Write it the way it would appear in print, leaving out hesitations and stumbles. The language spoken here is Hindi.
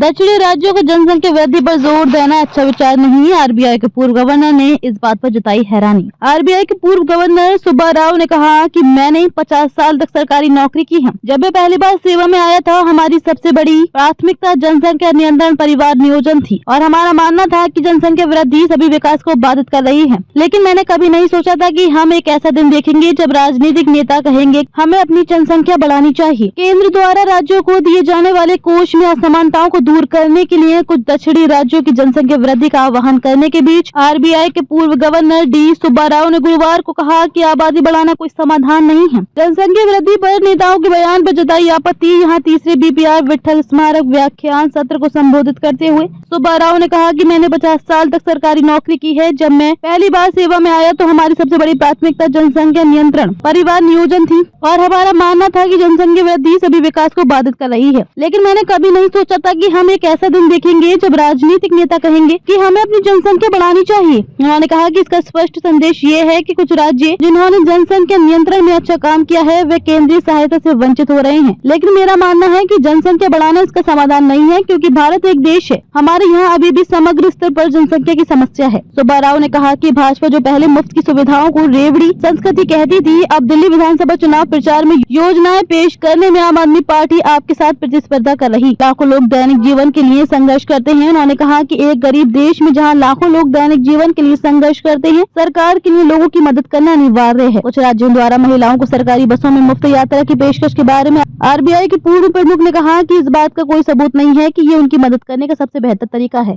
दक्षिणी राज्यों को जनसंख्या वृद्धि पर जोर देना अच्छा विचार नहीं है। आरबीआई के पूर्व गवर्नर ने इस बात पर जताई हैरानी। आरबीआई के पूर्व गवर्नर सुब्बा राव ने कहा कि मैंने 50 साल तक सरकारी नौकरी की है। जब मैं पहली बार सेवा में आया था, हमारी सबसे बड़ी प्राथमिकता जनसंख्या नियंत्रण, परिवार नियोजन थी और हमारा मानना था कि जनसंख्या वृद्धि सभी विकास को बाधित कर रही है। लेकिन मैंने कभी नहीं सोचा था कि हम एक ऐसा दिन देखेंगे जब राजनीतिक नेता कहेंगे हमें अपनी जनसंख्या बढ़ानी चाहिए। केंद्र द्वारा राज्यों को दिए जाने वाले कोष में असमानताओं को दूर करने के लिए कुछ दक्षिणी राज्यों की जनसंख्या वृद्धि का आह्वान करने के बीच आरबीआई के पूर्व गवर्नर डी सुब्बा राव ने गुरुवार को कहा कि आबादी बढ़ाना कोई समाधान नहीं है। जनसंख्या वृद्धि पर नेताओं के बयान पर जताई आपत्ति। यहाँ तीसरे बीपीआर विठल स्मारक व्याख्यान सत्र को संबोधित करते हुए सुब्बा राव ने कहा कि मैंने 50 साल तक सरकारी नौकरी की है। जब मैं पहली बार सेवा में आया तो हमारी सबसे बड़ी प्राथमिकता जनसंख्या नियंत्रण, परिवार नियोजन थी और हमारा मानना था कि जनसंख्या वृद्धि सभी विकास को बाधित कर रही है। लेकिन मैंने कभी नहीं सोचा था कि हम एक ऐसा दिन देखेंगे जब राजनीतिक नेता कहेंगे कि हमें अपनी जनसंख्या बढ़ानी चाहिए। उन्होंने कहा कि इसका स्पष्ट संदेश ये है कि कुछ राज्य जिन्होंने जनसंख्या नियंत्रण में अच्छा काम किया है वे केंद्रीय सहायता से वंचित हो रहे हैं। लेकिन मेरा मानना है कि जनसंख्या बढ़ाना इसका समाधान नहीं है, क्योंकि भारत एक देश है। हमारे यहाँ अभी भी समग्र स्तर पर जनसंख्या की समस्या है। सुब्बा राव ने कहा कि भाजपा जो पहले मुफ्त की सुविधाओं को रेवड़ी संस्कृति कहती थी, अब दिल्ली विधानसभा चुनाव प्रचार में योजनाएं पेश करने में आम आदमी पार्टी आपके साथ प्रतिस्पर्धा कर रही। लाखों लोग दैनिक जीवन के लिए संघर्ष करते हैं। उन्होंने कहा कि एक गरीब देश में जहां लाखों लोग दैनिक जीवन के लिए संघर्ष करते हैं, सरकार के लिए लोगों की मदद करना अनिवार्य है। कुछ राज्यों द्वारा महिलाओं को सरकारी बसों में मुफ्त यात्रा की पेशकश के बारे में आरबीआई के पूर्व प्रमुख ने कहा कि इस बात का कोई सबूत नहीं है कि ये उनकी मदद करने का सबसे बेहतर तरीका है।